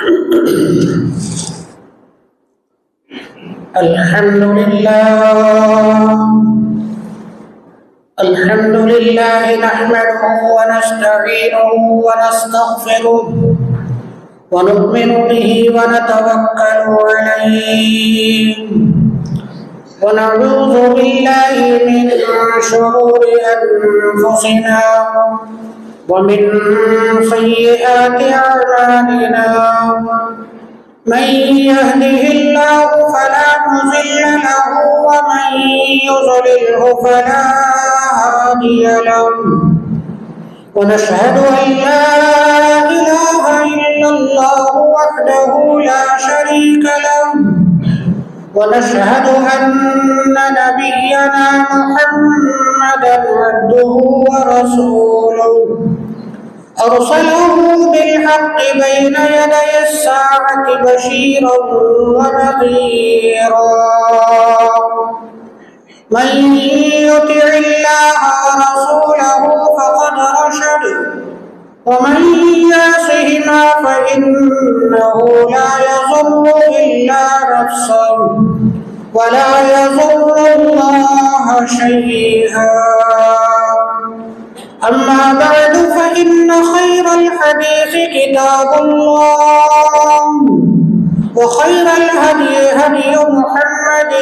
الحمد لله نحمده ونستعينه ونستغفره ونؤمن به ونتوكل عليه ونعوذ بالله من شرور أنفسنا ومن سيئات أعمالنا من يهده الله فلا مضل له ومن يضلله فلا هادي له ونشهد أن لا إله إلا الله وحده لا شريك له ونشهد أن نبينا محمدا عبده ورسوله أرسله بالحق بين يدي الساعة بشيرا ونذيرا من يطع الله ورسوله فقد رشد ومن يعصهما فإنه لا يضر إلا نفسه ولا يضر الله شيئا أما بعد فإن خير الحديث كتاب الله وخير الهدي هدي محمد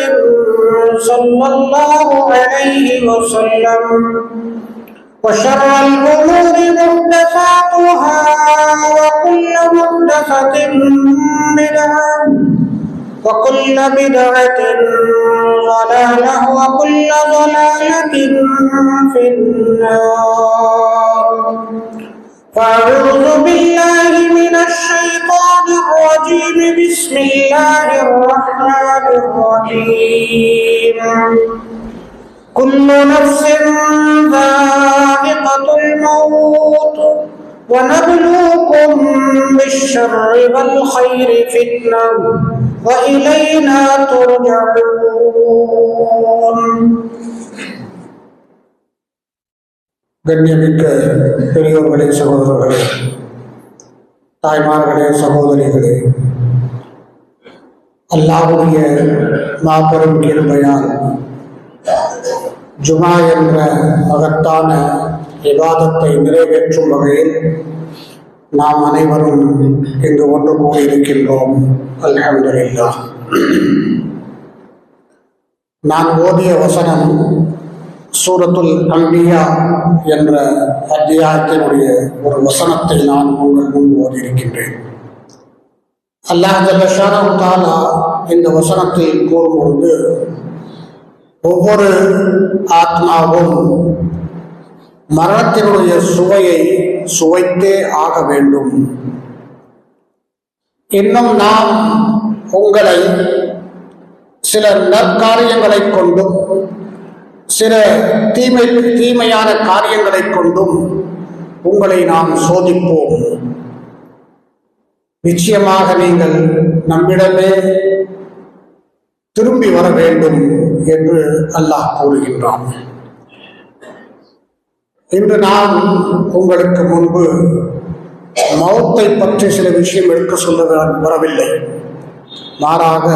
صلى الله عليه وسلم وشر الأمور محدثاتها وكل محدثة بدعة وكل بدعة ضلالة وكل ضلالة في النار فأعوذ بالله من الشيطان الرجيم بسم الله الرحمن الرحيم كل نفس ذائقة الموت ونبلوكم بالشر والخير فتنة وإلينا ترجعون. கண்ணியமிக்க பெரியோர்களே, சகோதரர்களே, தாய்மார்களே, சகோதரிகளே, அல்லாஹ்வுடைய மாபெரும் கிருபையால் ஜுமா என்ற மகத்தான இபாதத்தை நிறைவேற்றும் வகையில் நாம் அனைவரும் இங்கு ஒன்று கூடியிருக்கின்றோம். அல்ஹம்துலில்லாஹ். நான் ஓதிய வசனம் சூரத்துல் அம்பியா என்ற அத்தியாயத்தினுடைய ஒரு வசனத்தை நான் உங்கள் முன் ஓதியிருக்கின்றேன். அல்லாஹ் ஜல்ல ஷானஹு தஆலா இந்த வசனத்தில் கூறும்பொழுது, ஒவ்வொரு ஆத்மாவும் மரணத்தினுடைய சுவையை சுவைத்தே ஆக வேண்டும். இன்னும் நாம் உங்களை சில நற்காரியங்களை கொண்டும் சில தீமையான காரியங்களை கொண்டும் உங்களை நாம் சோதிப்போம். நிச்சயமாக நீங்கள் நம்மிடமே திரும்பி வர வேண்டும் என்று அல்லாஹ் கூறுகின்றான். இன்று நான் உங்களுக்கு முன்பு மௌத்தை பற்றி சில விஷயம் எடுக்க சொல்ல வரவில்லை. மாறாக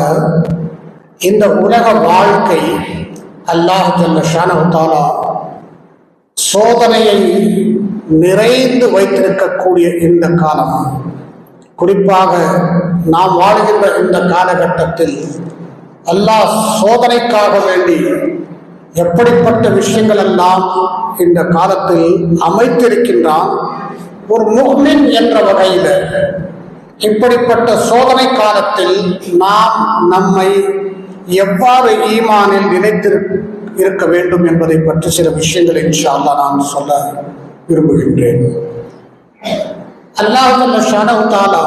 இந்த உலக வாழ்க்கை அல்லாஹ் ஜல்ல ஷானஹு தஆலா சோதனையை நிறைந்து வைத்திருக்கக்கூடிய இந்த காலம், குறிப்பாக நாம் வாழ்கின்ற இந்த காலகட்டத்தில் அல்லாஹ் சோதனைக்காக வேண்டி எப்படிப்பட்ட விஷயங்கள் எல்லாம் இந்த காலத்தில் அமைத்திருக்கின்றான். ஒரு முஃமின் என்ற வகையில் இப்படிப்பட்ட சோதனை காலத்தில் நாம் நம்மை எவ்வாறு ஈமானில் நிலைத்திருக்க வேண்டும் என்பதை பற்றி சில விஷயங்களை இன்ஷா அல்லாஹ் நான் சொல்ல விரும்புகின்றேன். அல்லாஹ் ஸுப்ஹானஹு வ தஆலா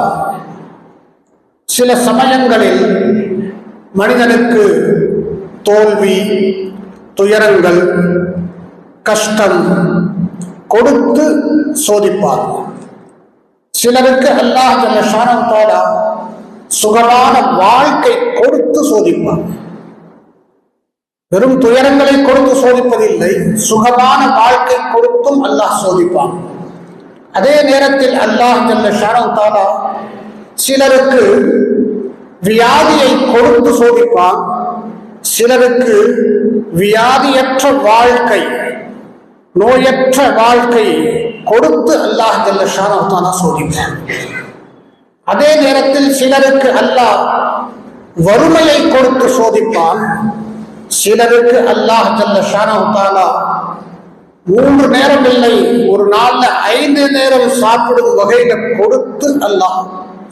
சில சமயங்களில் மனிதனுக்கு தோல்வி, துயரங்கள், கஷ்டம் கொடுத்து சோதிப்பார். சிலருக்கு அல்லாஹ் ஸுப்ஹானஹு வ தஆலா சுகமான வாழ்க்கை கொடுத்து சோதிப்பார். வெறும் துயரங்களை கொடுத்து சோதிப்பதில்லை, சுகமான வாழ்க்கை கொடுத்தும் அல்லாஹ் சோதிப்பான். அதே நேரத்தில் அல்லாஹ் ஜல்ல ஷானஹு தஆலா சிலருக்கு வியாதியை கொடுத்து சோதிப்பான், சிலருக்கு வியாதியற்ற வாழ்க்கை, நோயற்ற வாழ்க்கை கொடுத்து அல்லாஹ் ஜல்ல ஷானஹு தஆலா சோதிப்பான். அதே நேரத்தில் சிலருக்கு அல்லாஹ் வறுமையை கொடுத்து சோதிப்பான், சிலருக்கு அல்லாஹ் ஜல்ல ஷானஹு தஆலா 3 நேரம் இல்லை, ஒரு நாள்ல 5 நேரம் சாப்பிடும் வகையில கொடுத்து அல்லாஹ்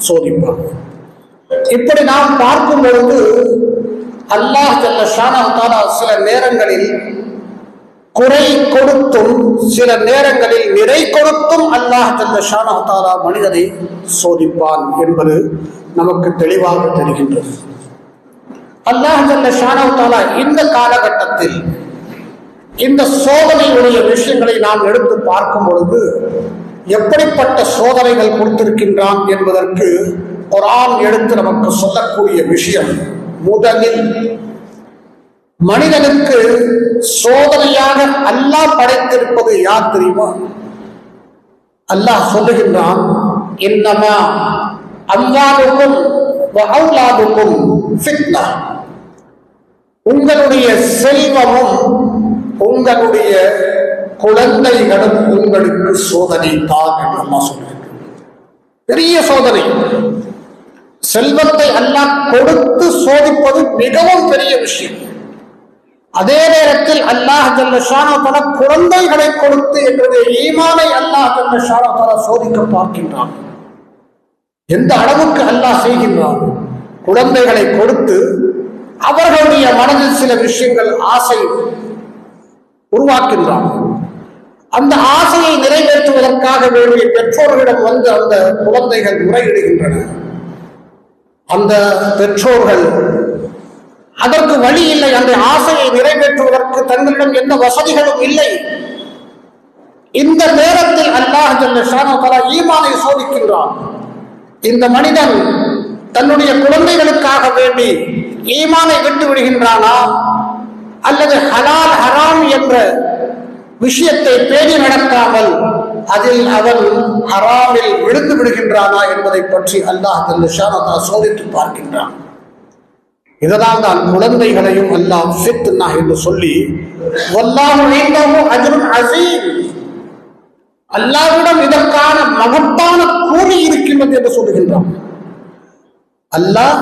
சோதிப்பான். இப்படி நாம் பார்க்கும் பொழுது அல்லாஹ் ஜல்ல ஷானஹு தஆலா சில நேரங்களில் குறை கொடுத்தும் சில நேரங்களில் நிறை கொடுத்தும் அல்லாஹ் ஜல்ல ஷானஹு தஆலா மனிதனை சோதிப்பான் என்பது நமக்கு தெளிவாக தெரிகின்றது. அல்லாஹ் ஜல்ல ஷானஹு தஆலா இந்த காலகட்டத்தில் இந்த சோதனையுடைய விஷயங்களை நாம் எடுத்து பார்க்கும் பொழுது எப்படிப்பட்ட சோதனைகள் கொடுத்திருக்கின்றான் என்பதற்கு குர்ஆன் எடுத்து நமக்கு சொல்லக்கூடிய விஷயம், முதலில் மனிதனுக்கு சோதனையாக அல்லாஹ் படைத்திருப்பது யார் தெரியுமா? அல்லாஹ் சொல்லுகின்றான், இன்னமா அம்வாலுக்கும் வ அவுலாதுக்கும் ஃபித்னா, உங்களுடைய செல்வமும் உங்களுடைய குழந்தைகளும் உங்களுக்கு சோதனை தான் என்று அல்லாஹ் சொல்லுகிறார். பெரிய சோதனை. செல்வத்தை அல்லாஹ் கொடுத்து சோதிப்பது மிகவும் பெரிய விஷயம். அதே நேரத்தில் அல்லாஹ் ஜல்ல ஷானஹு தஆலா குழந்தைகளை கொடுத்து எங்களுடைய ஈமானை அல்லாஹ் ஜல்ல ஷானஹு தஆலா சோதிக்க பார்க்கின்றான். எந்த அளவுக்கு அல்லாஹ் செய்கின்றான்? குழந்தைகளை கொடுத்து அவர்களுடைய மனதில் சில விஷயங்கள் ஆசை உருவாக்கின்றான். அந்த ஆசையை நிறைவேற்றுவதற்காக வேண்டிய பெற்றோர்களிடம் வந்து அந்த குழந்தைகள் முறையிடுகின்றன. அந்த பெற்றோர்கள் அதற்கு வழி இல்லை, அந்த ஆசையை நிறைவேற்றுவதற்கு தங்களிடம் எந்த வசதிகளும் இல்லை. இந்த நேரத்தில் அல்லாஹ் ஜல்ல ஷானஹு தஆலா ஈமானை சோதிக்கின்றான். இந்த மனிதன் தன்னுடைய குழந்தைகளுக்காக வேண்டி ஈமானை விட்டு விடுகின்றானா, அல்லது ஹலால் ஹராம் என்ற விஷயத்தை பேணி நடக்காமல் அதில் அவன் ஹராமில் விழுந்து விடுகின்றானா என்பதை பற்றி அல்லாஹ் ஜல்ல ஷானஹு தஆலா சோதித்து பார்க்கின்றான். இதனால் தான் குழந்தைகளையும் அல்லாஹ் ஃபித்னா என்று சொல்லி வல்லாஹு இன்தஹு அஜ்ருன் அஸீம், அல்லாஹ்விடம் இதற்கான மகத்தான கூலி இருக்கின்றது என்று சொல்லுகின்றான். அல்லாஹ்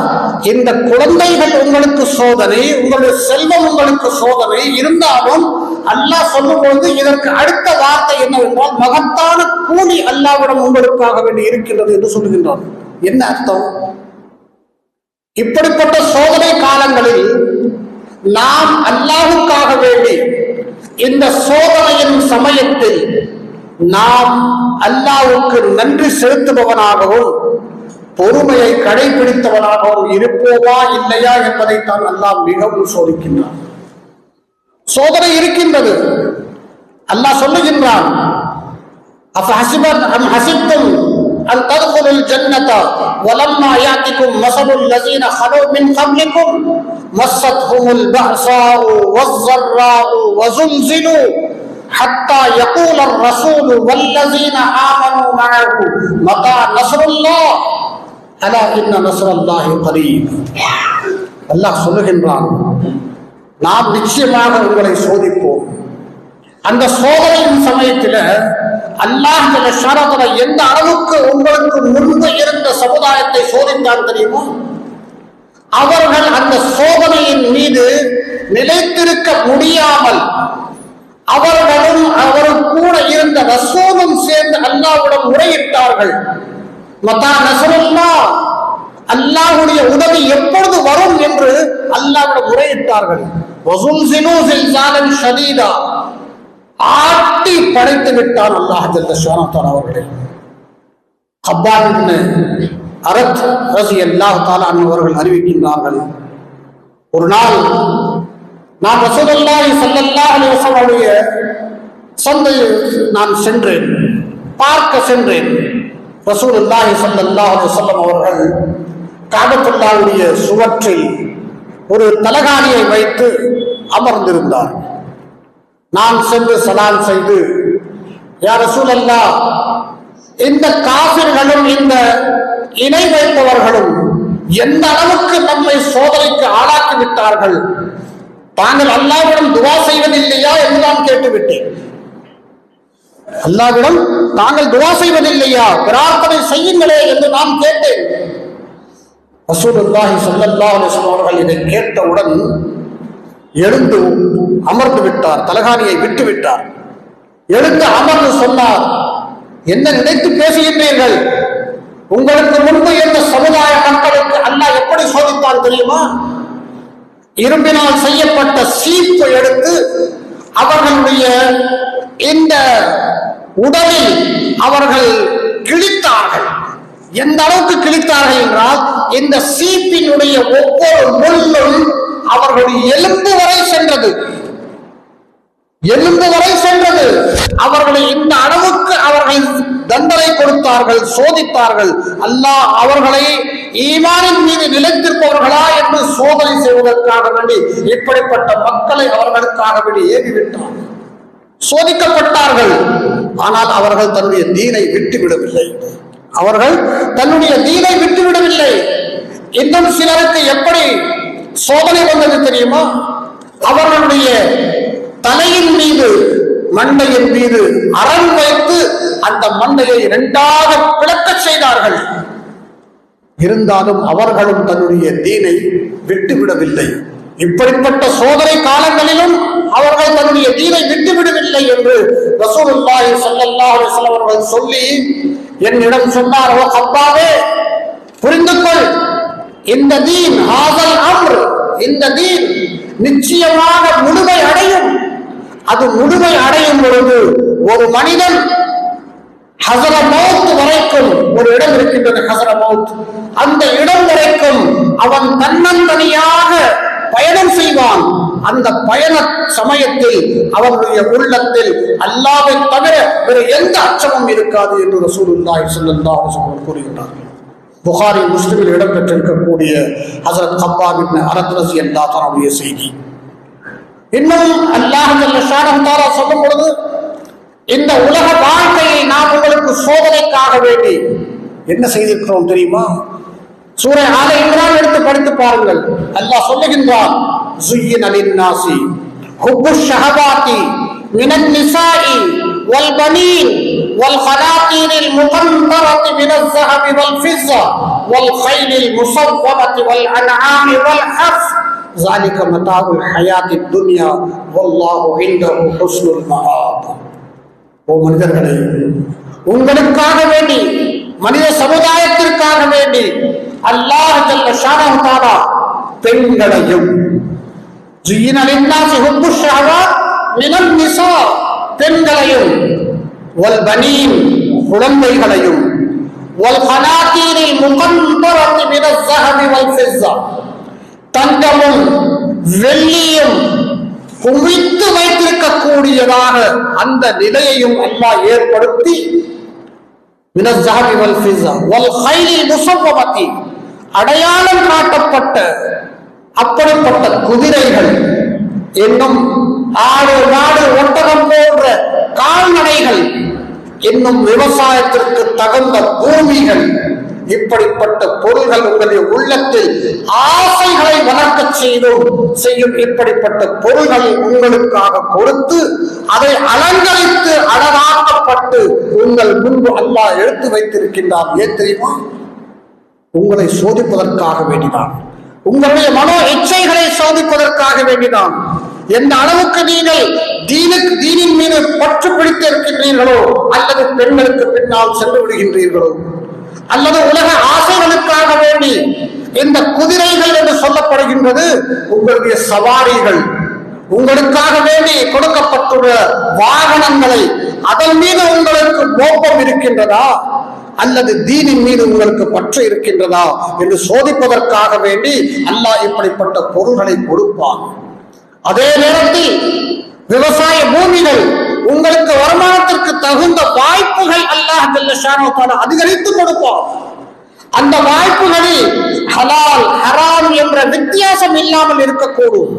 இந்த குழந்தைகள் உங்களுக்கு சோதனை, உங்களுடைய செல்வம் உங்களுக்கு சோதனை இருந்தாலும் அல்லாஹ் சொல்லும்போது இதற்கு அடுத்த வார்த்தை என்னவென்றால் மகத்தான கூலி அல்லாஹ்விடம் உங்களுக்காக வேண்டி இருக்கின்றது என்று சொல்லுகின்றான். என்ன அர்த்தம்? இப்படிப்பட்ட சோதனை காலங்களில் நாம் அல்லாஹ்வுக்காக வேண்டி இந்த சோதனையின் சமயத்தில் நாம் அல்லாஹ்வுக்கு நன்றி செலுத்துபவனாகவும் பொறுமையை கடைபிடித்தவனாகவும் இருப்போமா இல்லையா என்பதைத்தான் அல்லாஹ் மிகவும் சோதிக்கின்றான். சோதனை இருக்கின்றது. அல்லாஹ் சொல்லுகின்றான், அஃபஹஸிபம் ஹஸிப்தும் அன் தத்குலுல் ஜன்னத வலம்மா யாத்திக்கும் மஸலுல் லஸீன ஹலூ மின் கப்லிக்கும் மஸ்ஸத்ஹுமுல் பஅஸாஉ வஸ்ஸர்ராஉ வஸுல்ஸிலு ஹத்தா யகூலர் ரசூலு வல்லஸீன ஆமனூ மஅஹு மதா நஸ்ருல்லாஹ் அலா இன்ன நஸ்ரல்லாஹி கரீப். அல்லாஹ் சொல்லுகின்றான், நாம் நிச்சயமாக உங்களை சோதிப்போம். அந்த சோதனையின் சமயத்தில் அல்லாஹ் ஜல்ல ஷானஹு தஆலா எந்த அளவுக்கு உங்களுக்கு முன்பு இருந்த சமுதாயத்தை சோதித்தான் தெரியுமா? அவர்கள் அந்த சோதனையின் மீது நிலைத்திருக்க முடியாமல் அவர்களும் அவரும் கூட இருந்த ரசூலும் சேர்ந்து அல்லாஹ்விடம் முறையிட்டார்கள். மதா நஸ்ருல்லாஹ், அல்லாஹ்வுடைய உதவி எப்பொழுது வரும் என்று அல்லாஹ்விடம் முறையிட்டார்கள். வஸுல்ஸிலு ஸில்ஸாலன் ஷதீதா, ஆட்டி படைத்து விட்டான் அல்லாஹ் ஜல்ல ஷானஹு தஆலா அவர்களை. கப்பாப் இப்னு அரத் ரலியல்லாஹு தஆலா அன்ஹு அவர்கள் அறிவிக்கின்றார்கள், ஒரு நாள் நான் ரசூலுல்லாஹி ஸல்லல்லாஹு அலைஹி வஸல்லம் சந்தையில் நான் சென்றேன், பார்க்க சென்றேன். ரசூலுல்லாஹி ஸல்லல்லாஹு அலைஹி வஸல்லம் அவர்கள் கஅபத்துல்லாஹ்வுடைய சுவற்றில் ஒரு தலகாணியை வைத்து அமர்ந்திருந்தார். நான் சென்று சலாம் செய்து, யா ரசூலல்லாஹ், இந்த காபிர்களும் இந்த இணை வைப்பவர்களும் எந்த அளவுக்கு நம்மை சோதனைக்கு ஆளாக்கி விட்டார்கள். தாங்கள் அல்லாஹ்விடம் துஆ செய்வதில்லையா என்று நான் கேட்டுவிட்டேன். அல்லாஹ்விடம் தாங்கள் துஆ செய்வதில்லையா, பிரார்த்தனை செய்யுங்களே என்று நான் கேட்டேன். ரசூலுல்லாஹி ஸல்லல்லாஹு அலைஹி வஸல்லம் அவர்கள் இதை கேட்டவுடன் எழுந்து அமர்ந்து விட்டார், தலகாணியை விட்டு விட்டார். எழுந்து அமர்ந்து சொன்னார், என்ன நினைத்து பேசுகின்றீர்கள்? உங்களுக்கு முன்பு இந்த சமுதாய மக்களுக்கு அல்லாஹ் எப்படி சோதித்தான் தெரியுமா? இரும்பினால் செய்யப்பட்ட சீப்பு எடுத்து அவர்களுடைய இந்த உடலில் அவர்கள் கிழித்தார்கள். எந்த அளவுக்கு கிழித்தார்கள் என்றால், இந்த சீப்பினுடைய ஒவ்வொரு முள்ளும் அவர்களுடைய எலும்பு வரை சென்றது. எலும்பு வரை சென்றது. அவர்களை இந்த அளவுக்கு அவர்கள் தண்டனை கொடுத்தார்கள், சோதித்தார்கள். அல்லாஹ் அவர்களை ஈமானின் மீது நிலைத்திருப்பவர்களா என்று சோதனை செய்வதற்காக வேண்டி இப்படிப்பட்ட மக்களை அவர்களுக்காக வேண்டி ஏறிவிட்டார். சோதிக்கப்பட்டார்கள். ஆனால் அவர்கள் தன்னுடைய தீனை விட்டுவிடவில்லை. அவர்கள் தன்னுடைய தீனை விட்டுவிடவில்லை. இன்னும் சிலருக்கு எப்படி சோதனை வந்தது தெரியுமா? அவர்களுடைய தலையின் மீது, மண்டையின் மீது அரண் வைத்து அந்த மண்டையை இரண்டாக பிளக்க செய்தார்கள். இருந்தாலும் அவர்களும் தன்னுடைய தீனை விட்டுவிடவில்லை. இப்படிப்பட்ட சோதனை காலங்களிலும் அவர்கள் தன்னுடைய தீனை விட்டுவிடவில்லை என்று ரசூலுல்லாஹி ஸல்லல்லாஹு அலைஹி வஸல்லம் அவர்கள் சொல்லி என்னிடம் சொன்னார், ஓ அப்பாவே, புரிந்து கொள், இந்த தீன் ஹாஸல் அம்ர், இந்த தீன் நிச்சயமாக முழுமை அடையும். அது முழுமை அடையும் பொழுது ஒரு மனிதன் ஹஸரமௌத் வரைக்கும், ஒரு இடம் இருக்கின்றது ஹஸரமௌத், அந்த இடம் வரைக்கும் அவன் தன்னந்தனியாக பயணம் செய்வான். அந்த பயண சமயத்தில் அவனுடைய உள்ளத்தில் அல்லாஹ்வை தவிர வேறு எந்த அச்சமும் இருக்காது என்று ரசூலுல்லாஹி ஸல்லல்லாஹு அலைஹி வஸல்லம் கூறுகின்றார்கள். புகாரி, முஸ்லிமில் இடம்பெற்றிருக்கக்கூடிய ஹஸரத் கப்பாப் இப்னு அரத் ரலியல்லாஹு தஆலாவுடைய செய்தி. இன்னும் அல்லாஹ் ஜல்ல ஷானஹு தஆலா சொல்லும் பொழுது, இந்த உலக வாழ்க்கையை நாம் உங்களுக்கு சோதனைக்காக வேண்டி என்ன செய்திருக்கிறோம் தெரியுமா? சூரா ஆல இம்ரான் எடுத்து படித்து பாருங்கள். அல்லாஹ் சொல்லுகின்றான், ஸுய்யின லின்னாஸி ஹுப்புஷ் ஷஹவாத்தி மினன் நிசாஇ வல் பனீன் வல் கனாதீரில் முகந்தரத்தி மினல் ஸஹபி வல் ஃபிஸ்ஸா வல் கைலில் முஸவ்வமத்தி வல் அன்ஆமி வல் ஹர்ஸ் ذلك متاع الحياة الدنيا والله عنده حسن المآب. ஓ மனிதர்களே, உங்களுக்காக வேண்டி, மனித சமுதாயத்திற்காக வேண்டி அல்லாஹ் ஜல்ல ஷானஹு தஆலா பெண்களையும், ஜுய்யின லின்னாஸி ஹுப்புஷ் ஷஹவாத் மினன் நிசா, பெண்களையும், வல் பனீன், குழந்தைகளையும், வல் கனாதீரில் முகந்தரத்தி மினல் ஸஹபி வல் ஃபிஸ்ஸா, தங்கமும் வெள்ளியும் குவித்து வைத்திருக்கக்கூடியதாக அந்த நிலையையும் அல்லாஹ் ஏற்படுத்தி, மினல் ஸஹபி வல் ஃபிஸ்ஸா வல் கைலில் முஸவ்வமத்தி, அடையாளம் காட்டப்பட்ட அப்படிப்பட்ட குதிரைகள், இன்னும் ஆடு, மாடு, ஒட்டகம் போன்ற கால்நடைகள், இன்னும் விவசாயத்திற்கு தகுந்த பூமிகள், இப்படிப்பட்ட பொருள்கள் உங்களுடைய உள்ளத்தில் ஆசைகளை வளர்க்க செய்யும் இப்படிப்பட்ட பொருள்களை உங்களுக்காக கொடுத்து அதை அலங்கரித்து அழகாக்கப்பட்டு உங்கள் முன்பு அல்லாஹ் எடுத்து வைத்திருக்கின்றார். ஏன் தெரியுமா? உங்களை சோதிப்பதற்காக வேண்டிதான், உங்களுடைய மனோ இச்சைகளை சோதிப்பதற்காக வேண்டிதான். எந்த அளவுக்கு நீங்கள் தீனின் மீது பற்று பிடித்து இருக்கின்றீர்களோ, அல்லது பெண்களுக்கு பின்னால் சென்று விடுகின்றீர்களோ, அல்லது உலக ஆசைகளுக்காக வேண்டி இந்த குதிரைகள் என்று சொல்லப்படுகின்றது உங்களுடைய சவாரிகள், உங்களுக்காக வேண்டி கொடுக்கப்பட்டுள்ள வாகனங்களை, அதன் மீது உங்களுக்கு மோப்பம் இருக்கின்றதா, அல்லது தீனின் மீது உங்களுக்கு பற்று இருக்கின்றதா என்று சோதிப்பதற்காக வேண்டி அல்லாஹ் இப்படிப்பட்ட பொருள்களை கொடுப்பான். அதே நேரத்தில் விவசாய பூமிகள், உங்களுக்கு வருமானத்திற்கு தகுந்த வாய்ப்புகள் அல்லாஹ் ஜல்ல ஷானஹு தஆலா அதிகரித்து கொடுப்பார். அந்த வாய்ப்புகளில் ஹலால் ஹராம் என்ற வித்தியாசம் இல்லாமல் இருக்கக்கூடும்.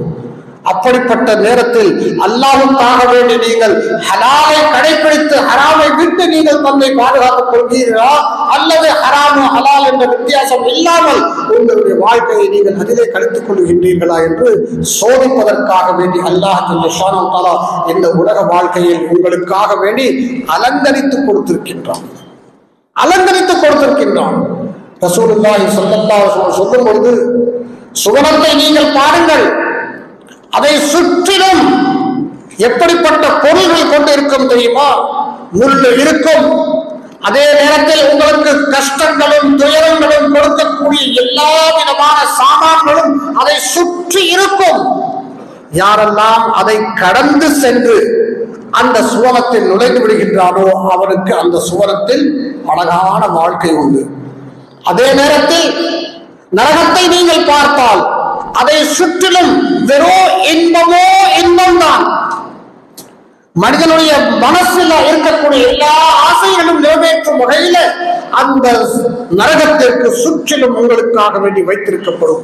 அப்படிப்பட்ட நேரத்தில் அல்லாஹ்வுக்காக வேண்டி நீங்கள் ஹலாலை கடைபிடித்து ஹராமை விட்டு நீங்கள் தன்னை பாதுகாத்துக் கொள்வீர்களா, அல்லது ஹராமு ஹலால் என்ற வித்தியாசம் இல்லாமல் உங்களுடைய வாழ்க்கையை நீங்கள் அதிலே கழித்துக் கொள்கின்றீர்களா என்று சோதிப்பதற்காக வேண்டி அல்லாஹ் ஜல்ல ஷானஹு தஆலா இந்த உலக வாழ்க்கையில் உங்களுக்காக வேண்டி அலங்கரித்துக் கொடுத்திருக்கின்றான். ரசூலுல்லாஹி ஸல்லல்லாஹு அலைஹி வஸல்லம் சொல்லும் பொழுது, சுவனத்தை நீங்கள் பாருங்கள், அதை சுற்றிலும் எப்படிப்பட்ட பொருள்கள் கொண்டு இருக்கும் தெரியுமா? முள்ளு இருக்கும். அதே நேரத்தில் உங்களுக்கு கஷ்டங்களும் துயரங்களும் கொடுக்கக்கூடிய எல்லா விதமான சாமான்களும் அதை சுற்றி இருக்கும். யாரெல்லாம் அதை கடந்து சென்று அந்த சுவனத்தில் நுழைந்து விடுகின்றானோ அவருக்கு அந்த சுவனத்தில் அழகான வாழ்க்கை உண்டு. அதே நேரத்தில் நரகத்தை நீங்கள் பார்த்தால் அதை சுற்றிலும் வெறும் இன்பமோ இன்பம்தான். மனிதனுடைய மனசில் இருக்கக்கூடிய எல்லா ஆசைகளும் நிறைவேற்றும் வகையில அந்த நரகத்திற்கு சுற்றிலும் உங்களுக்காக வேண்டி வைத்திருக்கப்படும்.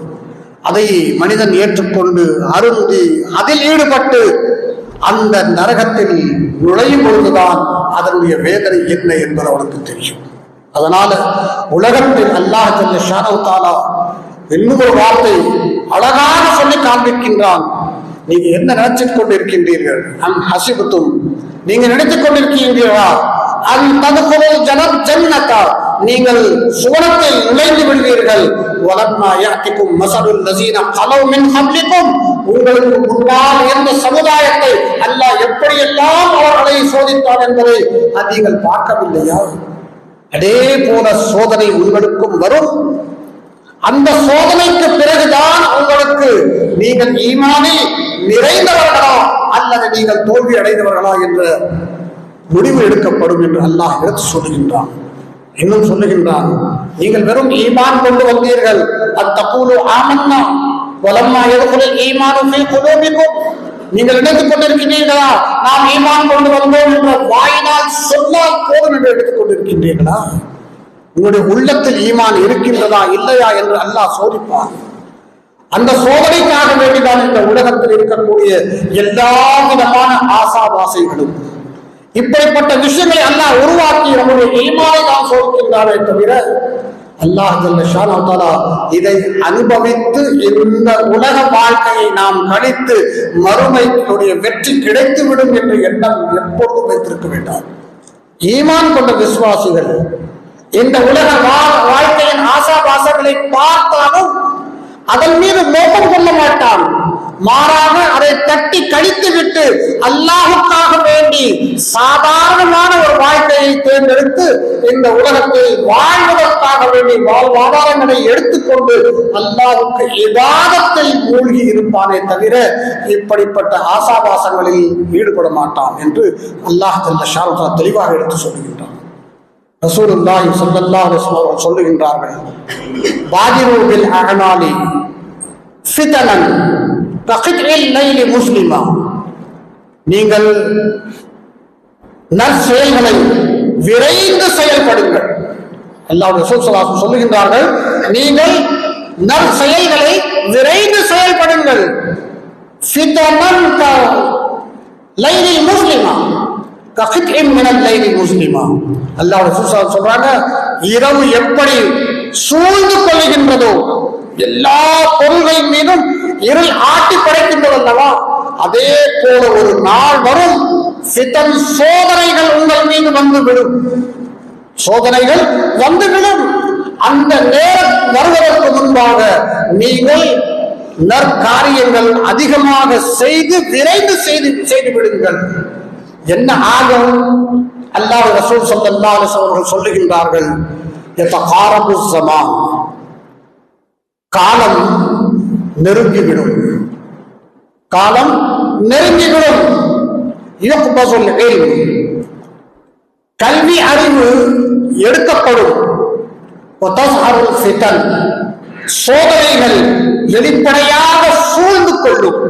அதை மனிதன் ஏற்றுக்கொண்டு அருந்தி அதில் ஈடுபட்டு அந்த நரகத்தில் நுழையும் பொழுதுதான் அதனுடைய வேதனை என்ன என்பது அவனுக்கு தெரியும். அதனால உலகத்தில் அல்லாஹ் ஜல்ல ஷானஹு தஆலா இன்னும் ஒரு வார்த்தை அழகாக சொல்லி காண்பிக்கின்றான். நீங்க என்ன நினைச்சுக் கொண்டிருக்கின்றீர்கள்? ஹசிபத்தும், நீங்க நினைத்துக் கொண்டிருக்கின்றீர்களா? நீங்கள் சுவனத்தில் நுழைந்து விடுவீர்கள். உங்களுக்கு முன்னால் எந்த சமுதாயத்தை அல்லாஹ் எப்படியெல்லாம் அவர்களை சோதித்தான் என்பதை நீங்கள் பார்க்கவில்லையா? அதே போல சோதனை உங்களுக்கும் வரும். அந்த சோதனைக்கு பிறகுதான் உங்களுக்கு நீங்கள் ஈமானில் நிறைந்தவர்களா அல்லது நீங்கள் தோல்வி அடைந்தவர்களா என்ற முடிவு எடுக்கப்படும் என்று அல்லாஹ் எடுத்து சொல்லுகின்றான். இன்னும் சொல்லுகின்றான், நீங்கள் வெறும் ஈமான் கொண்டு வந்தீர்கள். அத்தகூலு ஆமன்னா வலம்மா யதுகுல் ஈமானு ஃபீ குலூபிக்கும், நீங்கள் நினைத்துக் கொண்டிருக்கிறீர்களா நாம் ஈமான் கொண்டு வந்தோம் என்ற வாயினால் சொன்னால் போதும் என்று எடுத்துக் கொண்டிருக்கின்றீர்களா? உங்களுடைய உள்ளத்தில் ஈமான் இருக்கின்றதா இல்லையா என்று அல்லாஹ் சோதிப்பான். அந்த சோதனைக்காக வேண்டிதான் இந்த உலகத்தில் இருக்கக்கூடிய எல்லா விதமான ஆசாபாசைகளும் இப்படிப்பட்ட விஷயங்களை அல்லாஹ் உருவாக்கி நம்முடைய ஈமானை தான் சோதிக்கின்றாரே தவிர அல்லாஹ் ஜல்ல ஷானஹு தஆலா இதை அனுபவித்து இந்த உலக வாழ்க்கையை நாம் கழித்து மறுமையினுடைய வெற்றி கிடைத்துவிடும் என்ற எண்ணம் எப்பொழுதும் வைத்திருக்க வேண்டாம். ஈமான் கொண்ட விசுவாசிகள் இந்த உலக வாழ்க்கையின் ஆசாபாசங்களை பார்த்தாலும் அதன் மீது மோகம் கொள்ள மாட்டான். மாறாக அதை தட்டி கழித்து விட்டு அல்லாஹுக்காக வேண்டி சாதாரணமான ஒரு வாழ்க்கையை தேர்ந்தெடுத்து இந்த உலகத்தில் வாழ்வதற்காக வேண்டி வாழ்வாதாரங்களை எடுத்துக்கொண்டு அல்லாஹுக்கு இபாதத்தில் மூழ்கி இருப்பானே தவிர இப்படிப்பட்ட ஆசாபாசங்களில் ஈடுபட மாட்டான் என்று அல்லாஹ் ஜல்ல ஷானஹு தஆலா தெளிவாக எடுத்து சொல்லுகின்றான். ரசூலுல்லாஹி ஸல்லல்லாஹு அலைஹி வஸல்லம் சொல்லுகின்றார்கள், பாதிரு பில் அஅமாலி ஃபிதனன் ககித்இல் லைலி முஸ்லிமா, நீங்கள் நற்செயல்களை விரைந்து செயல்படுங்கள். அல்லாஹ்வுடைய ரசூல் ஸல்லல்லாஹு அலைஹி வஸல்லம் சொல்லுகின்றார்கள், நீங்கள் நற்செயல்களை விரைந்து செயல்படுங்கள். ஃபிதனன் லைலி முஸ்லிமா சொல்றாங்க, இரவு எப்படி சூழ்ந்து கொள்ளுகின்றதோ எல்லா பொருள்களின் மீதும் இருள் ஆட்டி படைக்கின்றது அல்லவா, அதே போல ஒரு நாள் வரும், சோதனைகள் உங்கள் மீது வந்துவிடும். சோதனைகள் வந்துவிடும். அந்த நேரம் வருவதற்கு முன்பாக நீங்கள் நற்காரியங்கள் அதிகமாக செய்து விரைந்து செய்து விடுங்கள். என்ன ஆகும்? அல்லாஹ் ரசூல் ஸல்லல்லாஹு அலைஹி வஸல்லம் சொல்லுகின்றார்கள், யதகாரபு ஸமான், காலம் நெருங்கிவிடும். காலம் நெருங்கிவிடும். யுக்பஸுல் இல்ம், கல்வி அறிவு எடுக்கப்படும். வதஸ்ஹருல் ஃபிதன், சோதனைகள் வெளிப்படையாக சூழ்ந்து கொள்ளும்.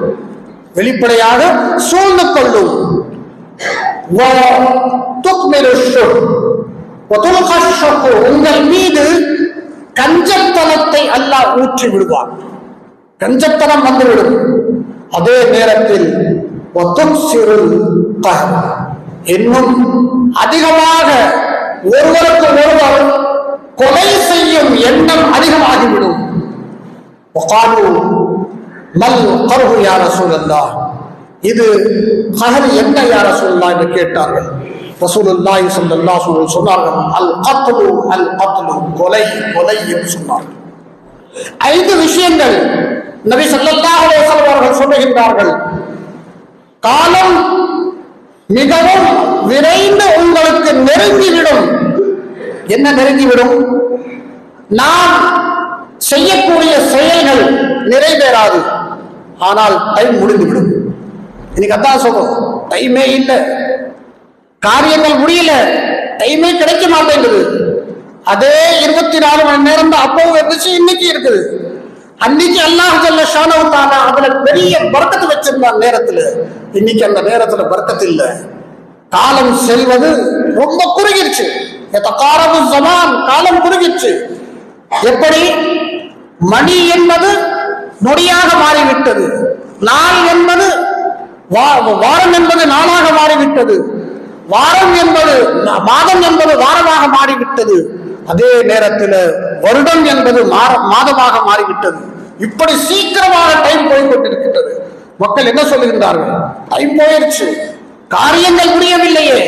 வெளிப்படையாக சூழ்ந்து கொள்ளும். உங்கள் மீது கஞ்சத்தனத்தை அல்லாஹ் ஊற்றி விடுவான். கஞ்சத்தனம் வந்துவிடும். அதே நேரத்தில் இன்னும் அதிகமாக ஒருவருக்கு ஒருவர் கொலை செய்யும் எண்ணம் அதிகமாகிவிடும். இது கஹர் என்ன யா ரசூலுல்லாஹ் என்று கேட்டார்கள். ரசூலுல்லாஹி ஸல்லல்லாஹு அலைஹி வஸல்லம் சொன்னார்கள், அல் கத்லு அல் கத்லு, கொலை கொலை என்று சொன்னார்கள். 5 விஷயங்கள் நபி ஸல்லல்லாஹு அலைஹி வஸல்லம் அவர்கள் சொல்லுகின்றார்கள். காலம் மிகவும் விரைந்து உங்களுக்கு நெருங்கிவிடும். என்ன நெருங்கிவிடும்? நாம் செய்யக்கூடிய செயல்கள் நிறைவேறாது, ஆனால் டைம் முடிந்துவிடும். இன்னைக்கு அதான் சொல்றோம், டைமே இல்லை, காரியங்கள் முடியல, டைமே கிடைக்க மாட்டேங்குது. அதே 24 மணி நேரம் தான் அப்பவும் இருந்துச்சு, இன்னைக்கு இருக்குது. அன்னைக்கு அல்லாஹ் ஜல்ல ஷானஹு தஆலா அதுல பெரிய பரக்கத்து வச்சிருந்தார் நேரத்துல. இன்னைக்கு அந்த நேரத்துல பரக்கத்து இல்லை. காலம் செல்வது ரொம்ப குறுகிருச்சு. யதகாரபு ஸமான், காலம் குறுகிருச்சு. எப்படி? மணி என்பது நொடியாக மாறிவிட்டது, நாள் என்பது வாரம் என்பது நாளாக மாறிவிட்டது, வாரம் என்பது மாதம் என்பது வாரமாக மாறிவிட்டது. அதே நேரத்தில் வருடம் என்பது மாதமாக மாறிவிட்டது. இப்படி சீக்கிரமாக டைம் போய்கொண்டிருக்கின்றது. மக்கள் என்ன சொல்லுகின்றார்கள்? டைம் போயிடுச்சு, காரியங்கள் முடியவில்லையே.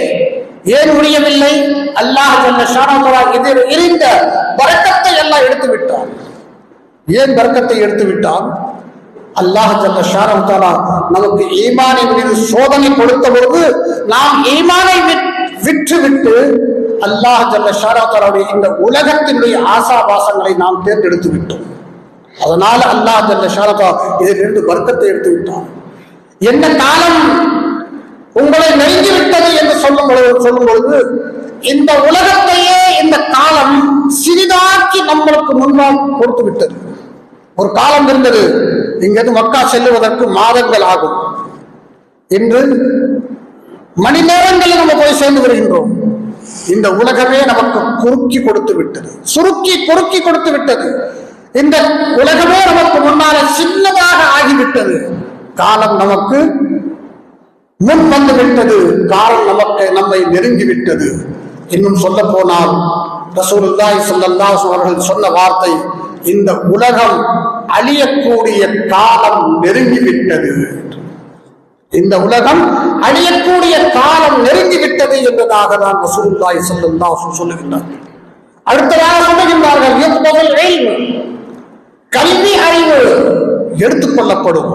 ஏன் முடியவில்லை? அல்லாஹ் ஜல்ல ஷானஹு தஆலா இதில் இருந்த பரக்கத்தை எல்லாம் எடுத்து விட்டான். ஏன் பரக்கத்தை எடுத்து விட்டான்? அல்லாஹ் ஜல்ல ஷானஹு தஆலா நமக்கு ஈமானின் மீது சோதனை கொடுத்த பொழுது நாம் ஈமானை விட்டுவிட்டு அல்லாஹ் ஜல்ல ஷானஹு தஆலாவுடைய இந்த உலகத்தினுடைய ஆசாபாசங்களை நாம் தேர்ந்தெடுத்து விட்டோம். அதனால அல்லாஹ் ஜல்ல ஷானஹு தஆலா இதிலிருந்து பரக்கத்தை எடுத்து விட்டான். என்ன காலம் உங்களை நெருங்கி விட்டது என்று சொல்லும் பொழுது இந்த உலகத்தையே இந்த காலம் சிறிதாக்கி நம்மளுக்கு முன்னால் கொடுத்து விட்டது. ஒரு காலம் இருந்தது, இங்கிருந்து மக்கா செல்லுவதற்கு மாதங்கள் ஆகும். இன்று மணி நேரங்களில் நம்ம போய் சேர்ந்து வருகின்றோம். இந்த உலகமே நமக்கு குறுக்கி கொடுத்து விட்டது, குறுக்கி கொடுத்து விட்டது. இந்த உலகமே நமக்கு முன்னால சின்னதாக ஆகிவிட்டது. காலம் நமக்கு முன் வந்து விட்டது, காலம் நம்மை நெருங்கி விட்டது. இன்னும் சொல்ல போனால் ரசூலுல்லாஹி ஸல்லல்லாஹு அலைஹி வஸல்லம் அவர்கள் சொன்ன வார்த்தை, இந்த உலகம் அழியக்கூடிய காலம் நெருங்கிவிட்டது. இந்த உலகம் அழியக்கூடிய காலம் நெருங்கிவிட்டது என்பதாக தான் ரசூலுல்லாஹி ஸல்லல்லாஹு அலைஹி வஸல்லம் சொல்லுகின்றார்கள். அடுத்ததாக சொல்லுகின்றார்கள், கல்வி அறிவு எடுத்துக்கொள்ளப்படும்.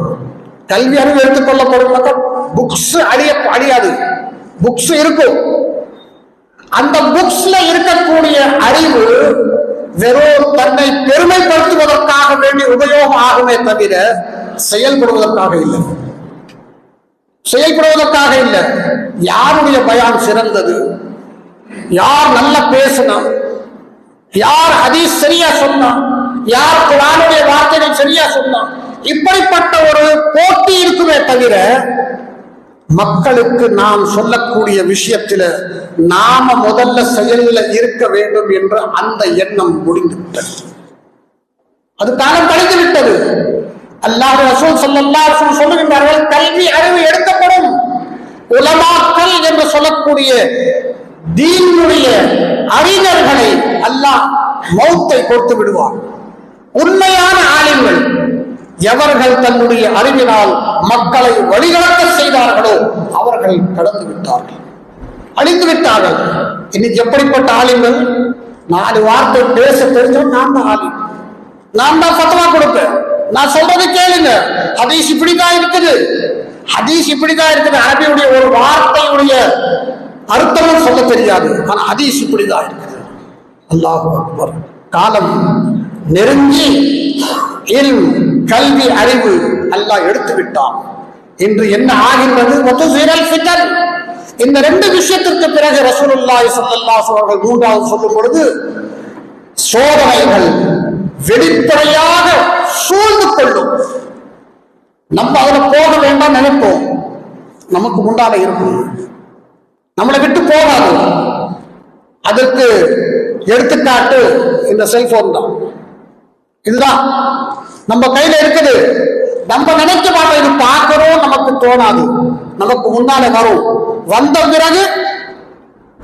கல்வி அறிவு எடுத்துக்கொள்ளப்படும். புக்ஸ் அழியாது, புக்ஸ் இருக்கும். அந்த புக்ஸ்ல இருக்கக்கூடிய அறிவு வெறும் தன்னை பெருமைப்படுத்துவதற்காக வேண்டி உபயோகம் ஆகுமே தவிர செயல்படுவதற்காக இல்லை. யாருடைய பயான் சிறந்தது, யார் நல்ல பேசினா, யார் ஹதீஸ் சரியா சொன்னா, யார் குர்ஆனுடைய வார்த்தைகள் சரியா சொன்னா, இப்படிப்பட்ட ஒரு போட்டி இருக்குமே தவிர மக்களுக்கு நாம் சொல்லக்கூடிய விஷயத்தில நாம முதல்ல செயலில் இருக்க வேண்டும் என்ற அந்த எண்ணம் முடிந்துவிட்டது. அது காலம் கழிந்து விட்டது. அல்லாஹ் ரசூல் ஸல்லல்லாஹு அலைஹி வஸல்லம் சொல்லுகின்றார்கள், கல்வி அறிவு எடுக்கப்படும். உலமாக்கள் என்று சொல்லக்கூடிய தீனுடைய அறிஞர்களை அல்லாஹ் மௌத்தை கொடுத்து விடுவார். உண்மையான ஆலிம்கள் எவர்கள் தன்னுடைய அறிவினால் மக்களை வழிநடத்த செய்தார்களோ அவர்கள் கடந்து விட்டார்கள், அழிந்து விட்டார்கள். இன்னைக்கு எப்படிப்பட்ட ஆலிம்கள்? 4 வார்த்தை பேச தெரிஞ்சவன் நான் தான் ஆலிம், நான் தான் ஃபத்வா கொடுப்பேன், நான் சொல்றது கேளுங்க, ஹதீஸ் இப்படிதான் இருக்குது, அரபியுடைய ஒரு வார்த்தையுடைய அர்த்தமும் சொல்ல தெரியாது, ஆனா ஹதீஸ் இப்படிதான் இருக்குது. அல்லாஹு அக்பர். காலம் நெருங்கி கல்வி அறிவு அல்லாஹ் எடுத்து விட்டான். இன்று என்ன ஆகின்றது? இந்த 2 விஷயத்திற்கு பிறகு ரசூலுல்லாஹி ஸல்லல்லாஹு அலைஹி வஸல்லம் அவர்கள் 3வது சொல்லும் பொழுது, சோதனைகள் வெளிப்படையாக சூழ்ந்து கொள்ளும். நம்ம அதுல போக வேண்டாம் நினைப்போம், நமக்கு முன்னால இருக்கும், நம்மளை விட்டு போகாது. அதற்கு எடுத்துக்காட்டு இந்த செல்போன் தான். இதுதான் நம்ம கையில இருக்குது. நம்ம நினைக்க மாட்டோம், இது பார்க்கிறோம் நமக்கு தோணாது, நமக்கு முன்னால வரும். வந்த பிறகு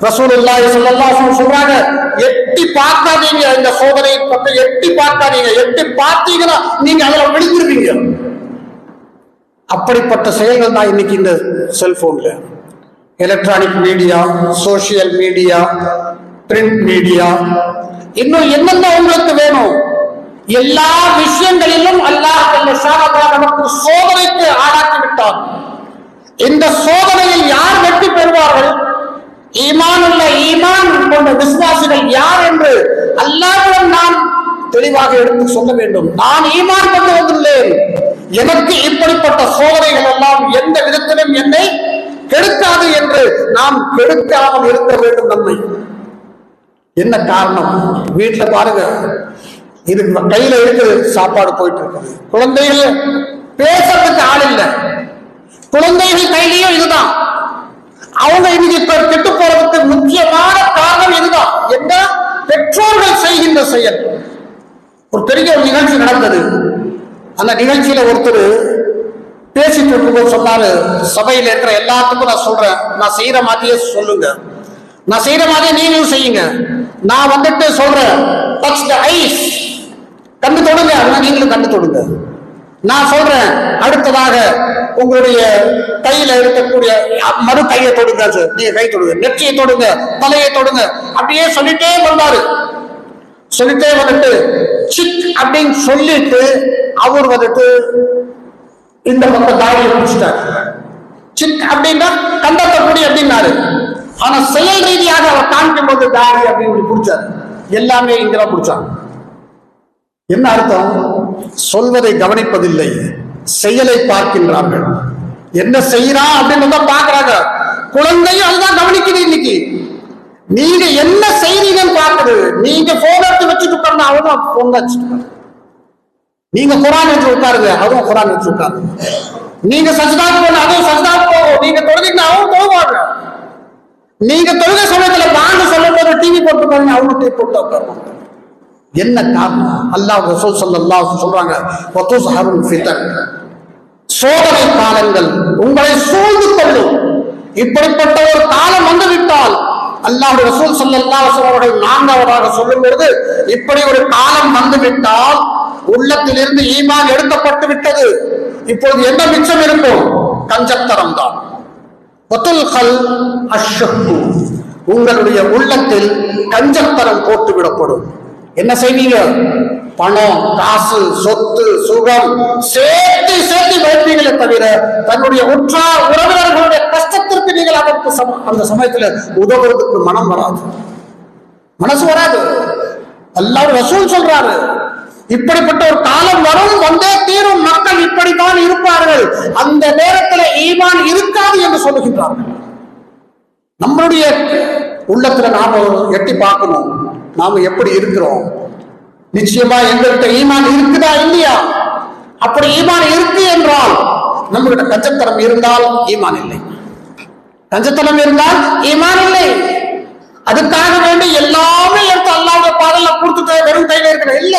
ரசூலுல்லாஹி ஸல்லல்லாஹு அலைஹி வஸல்லம் சொல்றாங்க, எட்டி பார்க்காதீங்க, இந்த சோதனையை பற்றி எட்டி பார்க்காதீங்க, எட்டி பார்த்தீங்கன்னா நீங்க அதுல விழுந்துருவீங்க. அப்படிப்பட்ட செயல்கள் தான் இன்னைக்கு இந்த செல்போன்ல, electronic media, social media, print media, இன்னும் என்னென்ன உங்களுக்கு வேணும், எல்லா விஷயங்களிலும் அல்லாஹ் நமக்கு சோதனைக்கு ஆளாக்கி விட்டார். இந்த சோதனையில் யார் வெற்றி பெறுவார்கள்? ஈமான் உள்ள ஈமான் கொண்ட விசுவாசிகள் யார் என்று அல்லாஹ்விடம் நாம் தெளிவாக எடுத்து சொல்ல வேண்டும். நான் ஈமான் கொண்டு வந்துள்ளேன், எனக்கு இப்படிப்பட்ட சோதனைகள் எல்லாம் எந்த விதத்திலும் என்னை கெடுக்காது என்று நாம் கெடுக்காமல் இருக்க வேண்டும். நம்மை என்ன காரணம்? வீட்டுல பாருங்க, இது கையில இருக்குது, சாப்பாடு போயிட்டு இருக்குது, குழந்தைகள் பேசுறதுக்கு ஆள் இல்லை, குழந்தைகள் கையிலையும் இதுதான். அவங்க இன்னைக்கு கெட்டு போறதுக்கு முக்கியமான காரணம் இதுதான். என்ன? பெற்றோர்கள் செய்கின்ற செயல். ஒரு பெரிய ஒரு நிகழ்ச்சி நடந்தது. அந்த நிகழ்ச்சியில ஒருத்தர் பேசிட்டு இருக்கும்போது சொன்னாரு, சபையில இருக்கிற எல்லாத்துக்கும் நான் சொல்றேன், நான் செய்யற மாதிரியே சொல்லுங்க, நான் செய்யற மாதிரியே நீங்களும் செய்யுங்க. நான் வந்துட்டு சொல்றேன், டச் தி ஐஸ், கண்டு தொடுங்க, நீங்களும் கண்டு தொடுங்க. நான் சொல்றேன், அடுத்ததாக உங்களுடைய கையில இருக்கக்கூடிய மறு கையை தொடுங்க, நீங்க கை தொடுங்க, நெற்றியை தொடுங்க, தலையை தொடுங்க, அப்படியே சொல்லிட்டே வந்தாரு. சொல்லிட்டே வந்துட்டு சிக் அப்படின்னு சொல்லிட்டு அவர் வந்துட்டு இந்த பக்கம் தாடியை பிடிச்சிட்டாரு. சிக் அப்படின்னா கண்டத்தை கூடி அப்படின்னாரு. ஆனா செயல் ரீதியாக அவர் காமிக்கும் போது தாடி அப்படின்னு பிடிச்சாரு. எல்லாமே இங்கெல்லாம் பிடிச்சாங்க. என்ன அர்த்தம்? சொல்வதை கவனிப்பதில்லை, செயலை பார்க்கின்றார்கள். என்ன செய்யறான் அப்படின்னு பாக்குறாங்க. குழந்தையும் அதுதான் கவனிக்குது. இன்னைக்கு நீங்க என்ன செய்றீங்கன்னு பார்க்குது. நீங்க போன் எடுத்து வச்சுட்டு உட்கார்ந்து அவனும் போன் வச்சுட்டு, நீங்க குரான் வச்சு உட்காருங்க, அதுவும் குரான் வச்சு உட்காருங்க. நீங்க சஜ்தாக்கு போன, அதுவும் சஜ்தாக்கு போகும். நீங்க தொழுதீங்கன்னா அவங்க தொழுவாங்க. நீங்க தொழுகை சமயத்துல பாங்க சொல்லும் போது டிவி போட்டு பாருங்க, அவங்க டிவி போட்டு உட்காருவாங்க. என்ன காரணம்? அல்லாஹ் ரசூல் ஸல்லல்லாஹு அலைஹி வஸல்லம் சொல்றாங்க, வதுஸ்ஹருல் ஃபிதன், சோதனை காலங்கள் உங்களை சூழ்ந்து கொள்ளும். இப்படிப்பட்ட ஒரு காலம் வந்துவிட்டால், அல்லாஹ் ரசூல் ஸல்லல்லாஹு அலைஹி வஸல்லம் அவர்கள் நான்காவதாக சொல்லும் பொழுது, இப்படி ஒரு காலம் வந்துவிட்டால் உள்ளத்திலிருந்து ஈமான் எடுக்கப்பட்டு விட்டது. இப்பொழுது என்ன மிச்சம் இருக்கும்? கஞ்சத்தனம் தான். உங்களுடைய உள்ளத்தில் கஞ்சத்தனம் போட்டு விடப்படும். என்ன செய்வீங்க? பணம், காசு, சொத்து, சுகம் சேர்த்து சேர்த்து வைப்பீங்களே தவிர தன்னுடைய உற்றார் உறவினர்களுடைய கஷ்டத்திற்கு நீங்கள் அதற்கு அந்த சமயத்துல உதவுறதுக்கு மனம் வராது, மனசு வராது. அல்லாஹ் ரசூல் சொல்றாரு, இப்படிப்பட்ட ஒரு காலம் வரும், வந்தே தீரும், மக்கள் இப்படித்தான் இருப்பார்கள், அந்த நேரத்தில் ஈமான் இருக்காது என்று சொல்லுகின்றார்கள். நம்மளுடைய உள்ளத்துல நாம எட்டி பார்க்கணும், நாம எப்படி இருக்கிறோம். நிச்சயமா எங்கள்கிட்ட ஈமான் இருக்குதா இல்லையா? அப்படி ஈமான் இருக்கு என்றால், நம்மகிட்ட கஞ்சத்தனம் இருந்தால் ஈமான் இல்லை, கஞ்சத்தனம் இருந்தால் ஈமான் இல்லை. அதுக்காக வேண்டி எல்லாமே எடுத்து அல்லாஹ்வுடைய பாதையில கொடுத்துட்டு வெறும் கையில இருக்கிற இல்ல.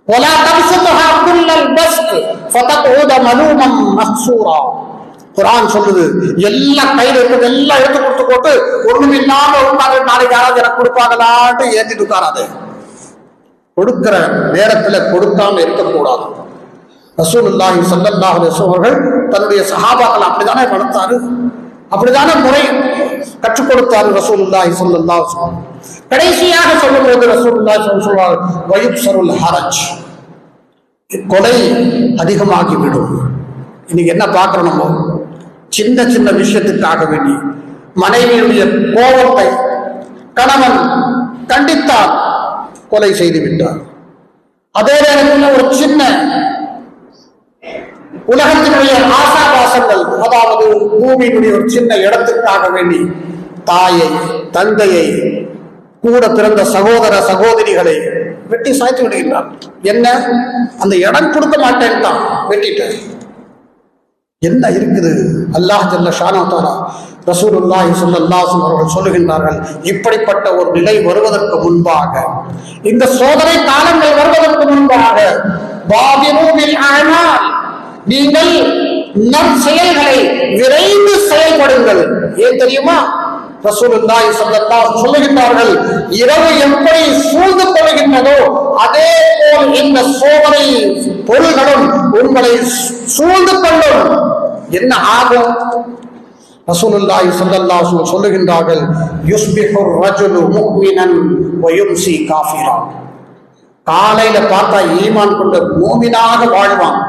ولا تبسطها كل البسط فتقعد ملوما محسورا. குர்ஆன் சொல்லுது, எல்லா கையில இருக்கிறது எல்லாம் எடுத்து கொடுத்து போட்டு ஒண்ணும் இல்லாம உட்கார்ந்து நாளைக்கு யாராவது எனக்கு கொடுப்பாங்களான்ட்டு ஏற்றிட்டு உட்காராது. கொடுக்கிற நேரத்துல கொடுக்காம இருக்கக்கூடாது. ரசூலுல்லாஹி ஸல்லல்லாஹு அலைஹி வஸல்லம் அவர்கள் தன்னுடைய சஹாபாக்கள் அப்படித்தானே வளர்த்தாரு, அப்படித்தானே முறை கற்றுக் கொடுத்தாரு ரசூலுல்லாஹி ஸல்லல்லாஹு அலைஹி வஸல்லம். கடைசியாக சொல்லும்போது ரசூலுல்லாஹி ஸல்லல்லாஹு அலைஹி வஸல்லம் சொல்வார், வயுப்ஸருல் ஹரஜ், கொலை அதிகமாகிவிடும். இன்னைக்கு என்ன பார்க்கிறோம்? நம்ம சின்ன சின்ன விஷயத்துக்காக வேண்டி மனைவியுடைய கோபத்தை கணவன் கண்டித்தார், கொலை செய்து விட்டார். அதே நேரத்தில் ஒரு சின்ன உலகத்தினுடைய ஆசாபாசங்கள், அதாவது பூமியினுடைய ஒரு சின்ன இடத்துக்காக வேண்டி தாயை, தந்தையை, கூட பிறந்த சகோதர சகோதரிகளை வெட்டி சாய்த்து விடுகின்றார். என்ன? அந்த இடம் கொடுக்க மாட்டேன் தான் வெட்டிட்டேன். என்ன இருக்குது? அல்லாஹ் ஜல்ல ஷானஹு தஆலா ரசூலுல்லாஹி ஸல்லல்லாஹு அலைஹி வஸல்லம் அவர்கள் சொல்லுகின்றார்கள், இப்படிப்பட்ட ஒரு நிலை வருவதற்கு முன்பாக, இந்த சோதனை காலங்கள் வருவதற்கு முன்பாக, பாதிரு பில் அமால், நீங்கள் நம் செயல்களை விரைந்து செயல்படுங்கள். ஏன் தெரியுமா? ரசூலுல்லாஹி ஸல்லல்லாஹு அலைஹி சொல்லுகின்றார்கள், இரவு எப்படி சூழ்ந்து கொள்கின்றதோ அதே போல் இந்த சோதனை பொருள்களும் உங்களை சூழ்ந்து கொள்ளும். என்ன ஆகும்? ரசூலுல்லாஹி ஸல்லல்லாஹு அலைஹி வஸல்லம் சொல்லுகின்றார்கள், யுஸ்பிஹுர் ரஜுலு முஃமினன் வ யும்சி காஃபிரா. காலையில பார்த்தா ஈமான் கொண்ட மூமினாக வாழ்வான்,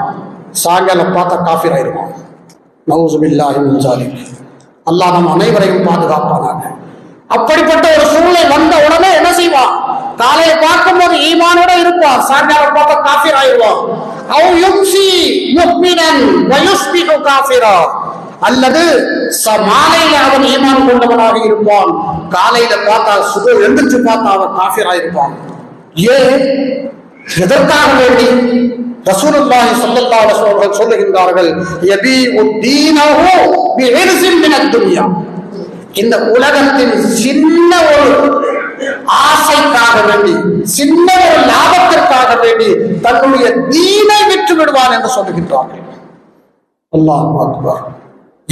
சாயங்காலம் பார்த்தா காஃபிர் ஆயிருவான். நவுசு பில்லாஹி மின் ஜாலிக். அல்லாஹ் நம் அனைவரையும் பாதுகாப்பானாக. அப்படிப்பட்ட ஒரு சூழ்நிலை வந்த உடனே என்ன செய்வான்? காலையை பார்க்கும் போது ஈமானோட இருப்பான், சாயங்காலம் பார்த்தா காஃபிர் ஆயிருவான். அவ் யும்சி முஃமினன் வ யுஸ்பிஹு காஃபிரா. அல்லது மாலையில அவன் ஈமான் கொண்டவனாக இருப்பான், காலையில பார்த்தா சுப எழுந்திருச்சு பார்த்தா அவன் காஃபிர் ஆயிருப்பான். ஏன்? எதற்காக வேண்டி? ரசூலுல்லாஹி ஸல்லல்லாஹு அலைஹி வஸல்லம் சொல்லுகின்றார்கள், யபீஉ தீனஹு பிஇர்ஸின் மினத் துன்யா. இந்த உலகத்தின் சின்ன ஒரு ஆசைக்காக வேண்டி, சின்ன ஒரு லாபத்திற்காக வேண்டி தன்னுடைய தீனை விற்று விடுவான் என்று சொல்லுகின்றார்கள். அல்லாஹ் அக்பர்.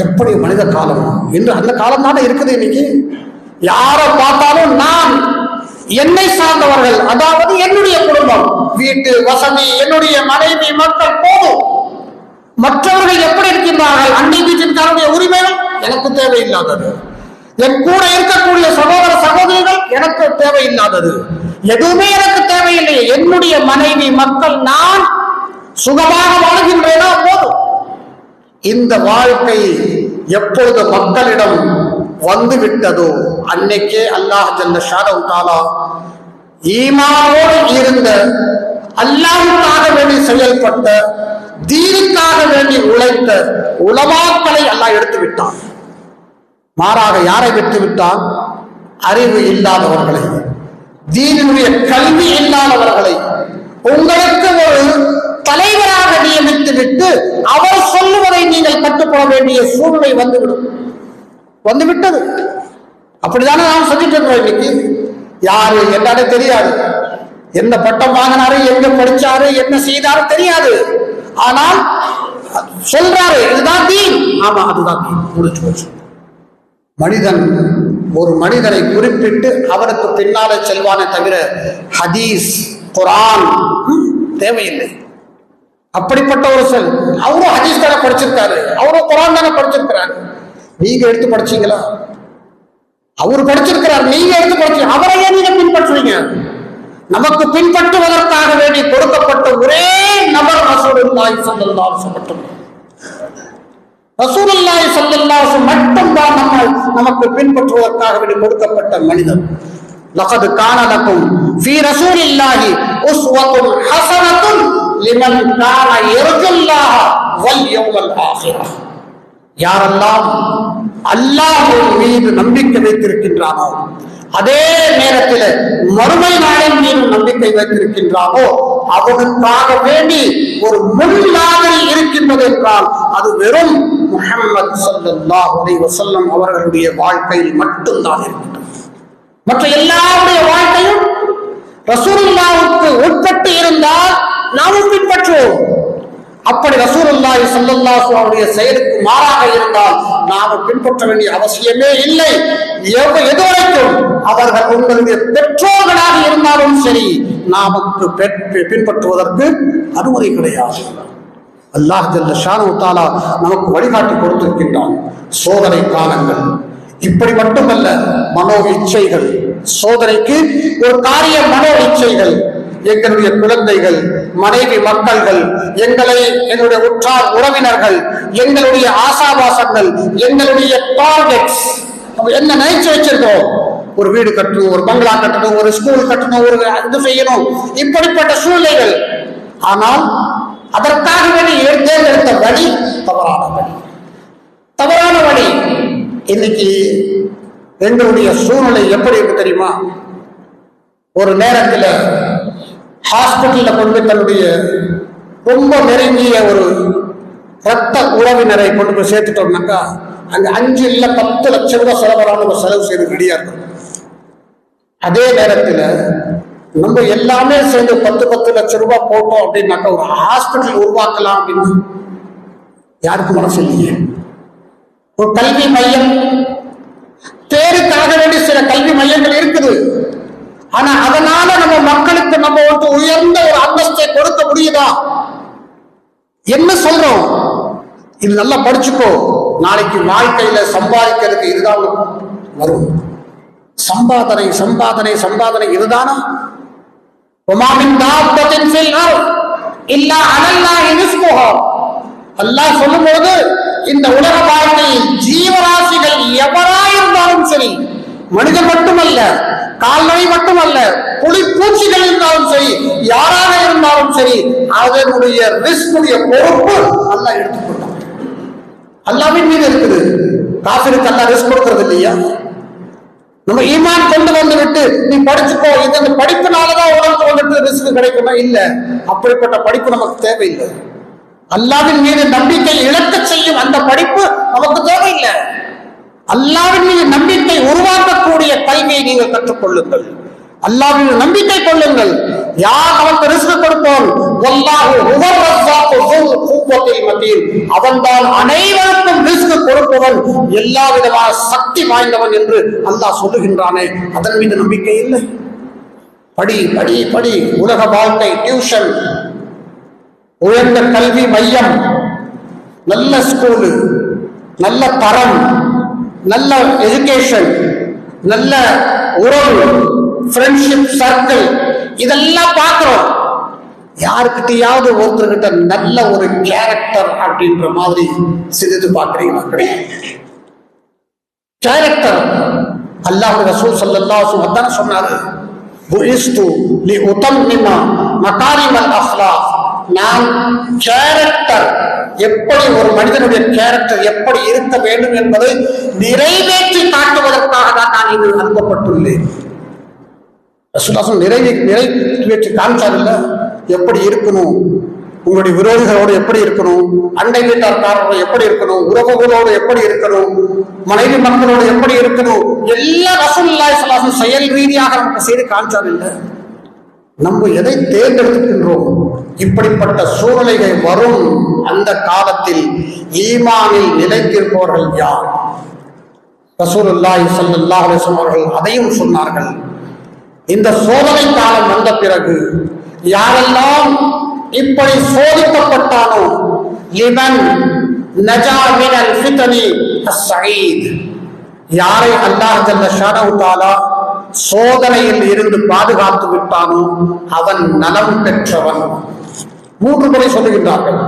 எப்படி மனித காலம் என்று அந்த காலம் தானே இருக்குது. இன்னைக்கு யாரை பார்த்தாலும் நான், என்னை சார்ந்தவர்கள், அதாவது என்னுடைய குடும்பம், வீட்டு வசதி, என்னுடைய மனைவி, மக்கள் போதும். மற்றவர்கள் எப்படி இருக்கின்றார்கள்? அண்டை வீட்டிற்கான உரிமைகள் எனக்கு தேவையில்லாதது, என் கூட இருக்கக்கூடிய சகோதர சகோதரிகள் எனக்கு தேவையில்லாதது, எதுவுமே எனக்கு தேவையில்லை. என்னுடைய மனைவி, மக்கள், நான் சுகமாக வாழ்கின்றேனா போதும். இந்த வாழ்க்கை எப்பொழுது மக்களிடம் வந்து விட்டதோ அன்னைக்கே அல்லாஹ் ஜல்ல ஷானஹு தஆலா ஈமானோடு இருந்த, அல்லாஹ்வுக்காக வேண்டி செயல்பட்ட, தீனுக்காக வேண்டி உழைத்த உலமாக்களை அல்லாஹ் எடுத்து விட்டான். மாறாக யாரை விட்டு விட்டான்? அறிவு இல்லாதவர்களை, தீனுடைய கல்வி இல்லாதவர்களை உங்களுக்கு ஒரு தலைவராக நியமித்து விட்டு அவர் சொல்லுவதை நீங்கள் கட்டுப்பட வேண்டிய சூழ்நிலை வந்துவிட்டது. அப்படித்தானே நாம் சொல்லிட்டு இருக்கிறோம். இன்னைக்கு யாரு என்னன்னு தெரியாது, என்ன பட்டம் வாங்கினாரு, எங்க படிச்சாரு, என்ன செய்தாரு தெரியாது. ஆனால் சொல்றாரு இதுதான் தீன். ஆமா, அதுதான் தீன். முடிச்சு போச்சு. மனிதன் ஒரு மனிதனை குறிப்பிட்டு அவருக்கு பின்னாலே செல்வானே தவிர ஹதீஸ், குர்ஆன் தேவையில்லை. அப்படிப்பட்ட ஒரு சொல். அவரும் ஹதீஸ் தானே படிச்சிருக்காரு, அவரும் குர்ஆன் தானே படிச்சிருக்கிறாரு. நீங்க எடுத்து படிச்சீங்களா? அவர் படிச்சிருக்கிறார், நீங்க எடுத்து படிச்சீங்க. அவரையே நீங்க பின்பற்றுவீங்க. நமக்கு பின்பற்றுவதற்காக வேண்டி கொடுக்கப்பட்ட ஒரே நபர் ரசூலுல்லாஹி ஸல்லல்லாஹு அலைஹி வஸல்லம். ரசூலுல்லாஹி ஸல்லல்லாஹு அலைஹி வஸல்லம் மட்டும்தான் நமக்கு பின்பற்றுவதற்காக வேண்டி கொடுக்கப்பட்ட மனிதன். லகத் கான லகும் ஃபீ ரசூலில்லாஹி உஸ்வத்துன் ஹஸனத்துன் லிமன் கான யர்ஜுல்லாஹ வல் யௌமல் ஆகிரஹ். யாரெல்லாம் அல்லாஹ்வின் மீது நம்பிக்கை வைத்திருக்கின்றானோ, அதே நேரத்தில் மறுமை நாளின் மீது நம்பிக்கை வைத்திருக்கின்றானோ, அவனுக்காக வேண்டி ஒரு முன்மாதிரி இருக்கின்றது என்றால் அது வெறும் முஹம்மது ஸல்லல்லாஹு அலைஹி வஸல்லம் அவர்களுடைய வாழ்க்கையில் மட்டும்தான் இருக்கின்றது. மற்ற எல்லாருடைய வாழ்க்கையும் ரசூலுல்லாஹ்வுக்கு உட்பட்டு இருந்தால் நாமும் பின்பற்றுவோம். அப்படி ரசூலுல்லாஹி ஸல்லல்லாஹு அலைஹி செயலுக்கு மாறாக இருந்தால் நாம பின்பற்ற வேண்டிய அவசியமே இல்லை. எதுவரைக்கும் அவர்கள் உங்களுடைய பெற்றோர்களாக இருந்தாலும் சரி, நாமக்கு பின்பற்றுவதற்கு அனுமதி கிடையாது. அல்லாஹ் ஜல்ல ஷானஹு தஆலா நமக்கு வழிகாட்டி கொடுத்திருக்கின்றான். சோதனை காலங்கள் இப்படி மட்டுமல்ல, மனோ இச்சைகள். சோதனைக்கு ஒரு காரியம் மனோ இச்சைகள். எங்களுடைய குழந்தைகள், மனைவி, மக்கள்கள், எங்களுடைய உற்றார் உறவினர்கள், எங்களுடைய ஆசாபாசங்கள், எங்களுடைய டார்கெட்ஸ், என்ன நினைச்சு வச்சிருக்கோம்? ஒரு வீடு கட்டணும், ஒரு பங்களா கட்டணும், ஒரு ஸ்கூல் கட்டணும், ஒரு இது செய்யணும், இப்படிப்பட்ட சூழ்நிலைகள். ஆனால் அதற்காக வேண்டி தேர்ந்தெடுத்த வழி தவறான வழி. இன்னைக்கு எங்களுடைய சூழ்நிலை எப்படி இருக்கு தெரியுமா? ஒரு நேரத்தில் ஹாஸ்பிட்டல்ல கொண்டு போய் தன்னுடைய ரொம்ப நெருங்கிய ஒரு ரத்த உறவினரை கொண்டு போய் சேர்த்துட்டோம்னாக்கா அங்க 5 இல்ல 10 லட்சம் ரூபாய் செலவரான செலவு செய்து ரெடியா இருக்கும். அதே நேரத்தில் நம்ம எல்லாமே சேர்ந்து 10 லட்சம் ரூபாய் போட்டோம் அப்படின்னாக்கா ஒரு ஹாஸ்பிட்டல் உருவாக்கலாம் அப்படின்னு யாருக்கும் மனசு இல்லையே. ஒரு கல்வி மையம் தேருக்காக வேண்டி சில கல்வி மையங்கள் இருக்குது. ஆனா அதனால நம்ம மக்களுக்கு நம்ம வந்து உயர்ந்த ஒரு அந்தஸ்தை கொடுக்க முடியுதா? என்ன சொல்றோம்? இது நல்லா படிச்சுக்கோ, நாளைக்கு வாழ்க்கையில சம்பாதிக்கிறதுக்கு இதுதான் வரும். சம்பாதனை சம்பாதனை சம்பாதனை இதுதானா? அல்லாஹ் சொல்லும்போது இந்த உலக வாழ்க்கையில் ஜீவராசிகள் எவராயிருந்தாலும் சரி, மனிதன் மட்டுமல்ல, கால்நடை மட்டுமல்ல, புலிப்பூச்சிகள் இருந்தாலும் சரி, யாராக இருந்தாலும் சரி, அதனுடைய ரிஸ்குடைய பொறுப்பு அல்லாஹ் எடுத்துக்கொண்டான். அல்லாஹ்வின் மீது இருக்குது. காஃபிருக்கு அல்லாஹ் ரிஸ்க் கொடுக்கிறது இல்லையா? நம்ம ஈமான் கொண்டு வந்து விட்டு நீ படிச்சுக்கோ, இந்த படிப்புனாலதான் உனக்கு வந்துட்டு ரிஸ்க் கிடைக்குமா? இல்ல, அப்படிப்பட்ட படிப்பு நமக்கு தேவையில்லை. அல்லாஹ்வின் மீது நம்பிக்கை இழக்க செய்யும் அந்த படிப்பு நமக்கு தேவையில்லை. அல்லாஹ்வின் மீது நம்பிக்கை உருவாக்கக்கூடிய கல்வியை நீங்கள் கற்றுக்கொள்ளுங்கள். அல்லாஹ்வின் மீது நம்பிக்கை கொள்ளுங்கள். யார் அவனுக்கு ரிஸ்க் கொடுப்போம்? அவன்தான் அனைவருக்கும் ரிஸ்க் கொடுப்பவன், எல்லா விதமான சக்தி வாய்ந்தவன் என்று அல்லாஹ் சொல்லுகின்றானே, அதன் மீது நம்பிக்கை இல்லை. படி படி படி. உலக வாழ்க்கை, டியூஷன், உயர்ந்த கல்வி மையம், நல்ல ஸ்கூலு, நல்ல தரம், நல்ல எஜுகேஷன், நல்ல உறவு, ஃப்ரெண்ட்ஷிப் சர்க்கிள், இதெல்லாம் பார்க்கிறோம். யாருக்கிட்டையாவது ஒருத்தர்கிட்ட நல்ல ஒரு கேரக்டர் அப்படின்ற மாதிரி சிறிது பார்க்கிறீங்களா? கிடையாது. கேரக்டர் அல்லாஹ் ரசூல் ஸல்லல்லாஹு அலைஹி வஸல்லம் சொன்னாரு, புஇஸ்து லிஉதம்மிம மகாரிமல் அக்லாக். நான் கேரக்டர், எப்படி ஒரு மனிதனுடைய கேரக்டர் எப்படி இருக்க வேண்டும் என்பதை நிறைவேற்றி காட்டுவதற்காக தான் நான் இங்கு அனுப்பப்பட்டுள்ளேன். நிறைவேற்றி காமிச்சார் இல்ல, எப்படி இருக்கணும், உங்களுடைய விரோதிகளோடு எப்படி இருக்கணும், அண்டை வீட்டார்காரோடு எப்படி இருக்கணும், உறவுகளோடு எப்படி இருக்கணும், மனைவி மக்களோடு எப்படி இருக்கணும், எல்லா ரசூலுல்லாஹி ஸல்லல்லாஹு அலைஹி வஸல்லம் செயல் ரீதியாக நமக்கு செய்து காமிச்சார் இல்ல. நம்ம எதை தேர்ந்தெடுக்கின்றோம்? இப்படிப்பட்ட சூழ்நிலைகள் வரும் அந்த காலத்தில் ஈமானில் நிலைத்திருப்பவர்கள் யார்? ரசூலுல்லாஹி ஸல்லல்லாஹு அலைஹி வஸல்லம் அவர்கள் அதையும் சொன்னார்கள். இந்த சோதனை காலம் வந்த பிறகு யாரெல்லாம் இப்படி சோதிக்கப்பட்டானோ, லிமன் நஜா மினல் ஃபித்னி அஸ்ஸஈத், யாரை அல்லாஹ் ஜல்ல ஷானஹு தஆலா சோதனையில் இருந்து பாதுகாத்து விட்டானோ அவன் நலம் பெற்றவன். 3 முறை சொல்லுகின்றார்கள்.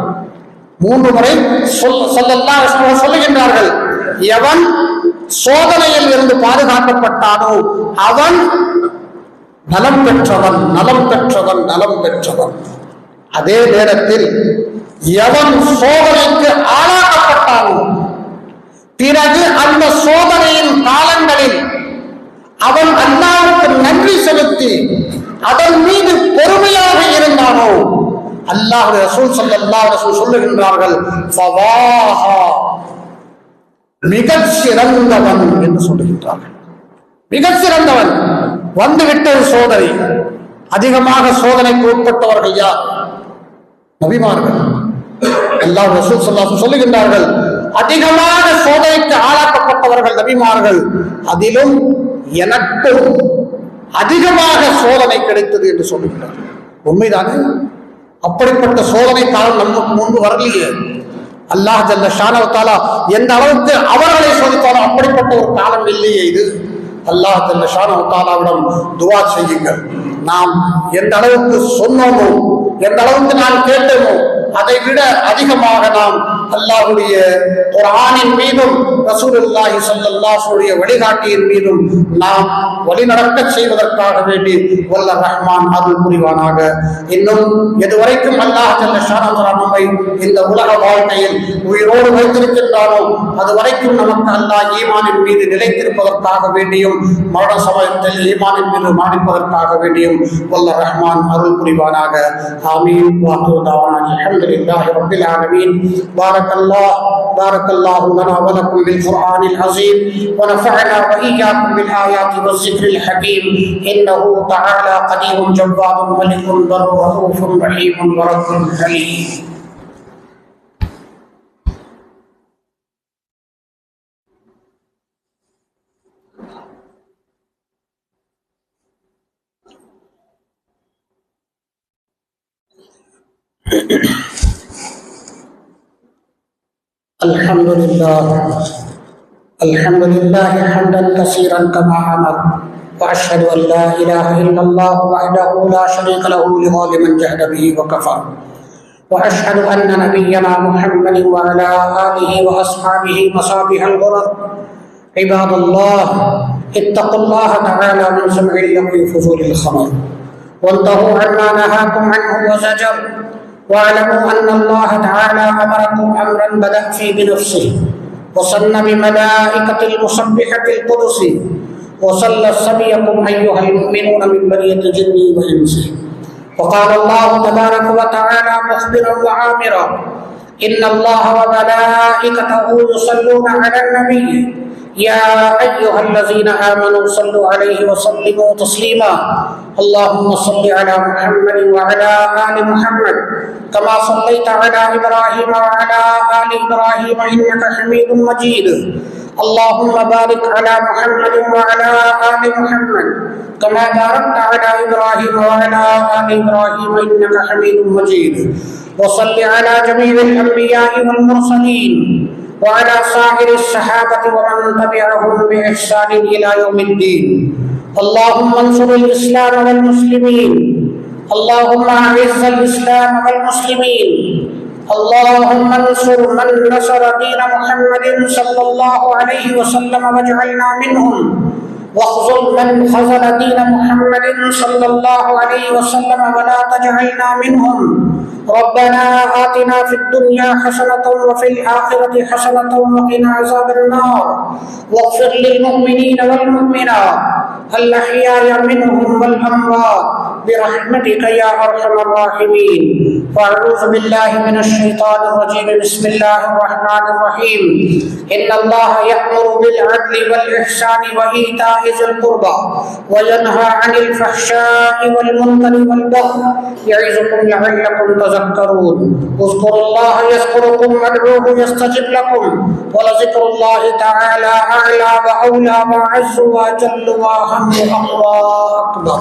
3 முறை ஸல்லல்லாஹு அலைஹி வஸல்லம் சொல்லுகின்றார்கள், எவன் சோதனையில் இருந்து பாதுகாக்கப்பட்டானோ அவன் நலம் பெற்றவன், நலம் பெற்றவன், நலம் பெற்றவன். அதே நேரத்தில் எவன் சோதனைக்கு ஆளாக்கப்பட்டானோ பிறகு அந்த சோதனையின் காலங்களில் அவன் அல்லாஹ்வுக்கு நன்றி செலுத்தி அதன் மீது பொறுமையாக இருந்தானோ, அல்லாஹ் ரசூல் ஸல்லல்லாஹு அலைஹி வஸல்லம் சொல்லுகின்றார்கள், ஃபவாஹா, மிகச் சிறந்தவன் என்று சொல்லுகின்றார்கள். மிகச் சிறந்தவன். வந்துவிட்டது சோதனை. அதிகமாக சோதனைக்கு உட்பட்டவர்கள் யார்? நபிமார்கள். அல்லாஹ் ரசூல் ஸல்லல்லாஹு அலைஹி வஸல்லம் சொல்லுகின்றார்கள், அதிகமாக சோதனைக்கு ஆளாக்கப்பட்டவர்கள் நபிமார்கள். அதிலும் எனக்கும் அதிகமாக சோதனை கிடைத்தது என்று சொல்லுகிறார்கள். உண்மைதானே? அப்படிப்பட்ட சோதனை காலம் நமக்கு முன்பு வரலையே. அல்லாஹ் ஜல்ல ஷானஹு தஆலா எந்த அளவுக்கு அவர்களை சோதித்தாரோ அப்படிப்பட்ட ஒரு காலம் இல்லையே இது. அல்லாஹ் ஜல்ல ஷானஹு தஆலாவிடம் துஆ செய்யுங்கள். நாம் எந்த அளவுக்கு சொன்னோமோ, எந்த அளவுக்கு நாம் கேட்டோமோ அதை விட அதிகமாக நாம் அல்லாஹ்வுடைய குர்ஆனின் மீதும் ரசூலுல்லாஹி ஸல்லல்லாஹு அலைஹி வஸல்லம் வழிகாட்டியின் மீதும் நாம் வழிநடக்க செய்வதற்காக வேண்டி வல்ல ரஹ்மான் அருள் புரிவானாக. இன்னும் எதுவரைக்கும் அல்லாஹ் ஜல்ல ஷானஹு தஆலா நம்மை இந்த உலக வாழ்க்கையில் உயிரோடு வைத்திருக்கின்றானோ அதுவரைக்கும் நமக்கு அல்லாஹ் ஈமானின் மீது நிலைத்திருப்பதற்காக வேண்டியும் மரண சமயத்தில் ஈமானின் மீது மாணிப்பதற்காக வேண்டியும் வல்ல ரஹ்மான் அருள் புரிவானாக. ஆமீன். வாஹிரு தஅவானா அல்ஹம்துலில்லாஹி ரப்பில் ஆலமீன். பாரக்கல்லாஹு லனா வ லக்கும் பில் குர்ஆனில் அஸீம் வ நஃபஅனா வ இய்யாக்கும் பில் ஆயாத்தி வ ஸிக்ரில் ஹகீம். இன்னஹு தஆலா கதீரும் ஜவ்வாதும் மலிக்கும் பர்ரூஃபும் ரஹீமும் வ ரப்புல் ஹலீம். الحمد لله حمدا كثيرا كما أمر، وأشهد أن لا إله إلا الله وحده لا شريك له لظالم جهد به وكفر، وأشهد أن نبينا محمد وعلى آله وأصحابه مصابيح الغرر. عباد الله، اتقوا الله تعالى من سمع اللغو وفضول الخمر، وانتهوا عما نهاكم عنه وزجر، واعلموا أن الله تعالى أمركم أمرا بدأ فيه بنفسه، وصن بملائكة المسبحة القدس، وصلى سبيكم أيها المؤمنون من بنية جن وإنس. وقال الله تبارك وتعالى مخبرا وعامرا: إن الله وملائكته يصلون على النبي يا أيها الذين آمنوا صلوا عليه وسلموا تسليما. اللهم صل على محمد وعلى آل محمد كما صليت على إبراهيم وعلى آل إبراهيم إنك حميد مجيد. اللهم بارك على محمد وعلى آل محمد كما باركت على إبراهيم وعلى آل إبراهيم إنك حميد مجيد. وصل على جميع الأنبياء والمرسلين وعلى سائر الصحابة ومن تبعهم بإحسان إلى يوم الدين. اللهم انصر الإسلام والمسلمين، اللهم أعز الإسلام والمسلمين، اللهم انصر من نصر دين محمد صلى الله عليه وسلم واجعلنا منهم، واخذل من خذل دين محمد صلى الله عليه وسلم ولا تجعلنا منهم. ربنا آتنا في الدنيا حسنة وفي الآخرة حسنة وقنا عذاب النار، واغفر للمؤمنين والمؤمنات الأحياء منهم والأموات برحمتك يا أرحم الراحمين. وأعوذ بالله من الشيطان الرجيم. بسم الله الرحمن الرحيم. إن الله يأمر بالعدل والإحسان وإيتاء ذي القربى وينهى عن الفحشاء والمنكر والبغي يعظكم لعلكم تذكرون. اذكروا الله يذكركم وادعوه يستجب لكم، ولذكر الله تعالى أعلى وأولى وأعز وأجل وأهم وأقوى أكبر.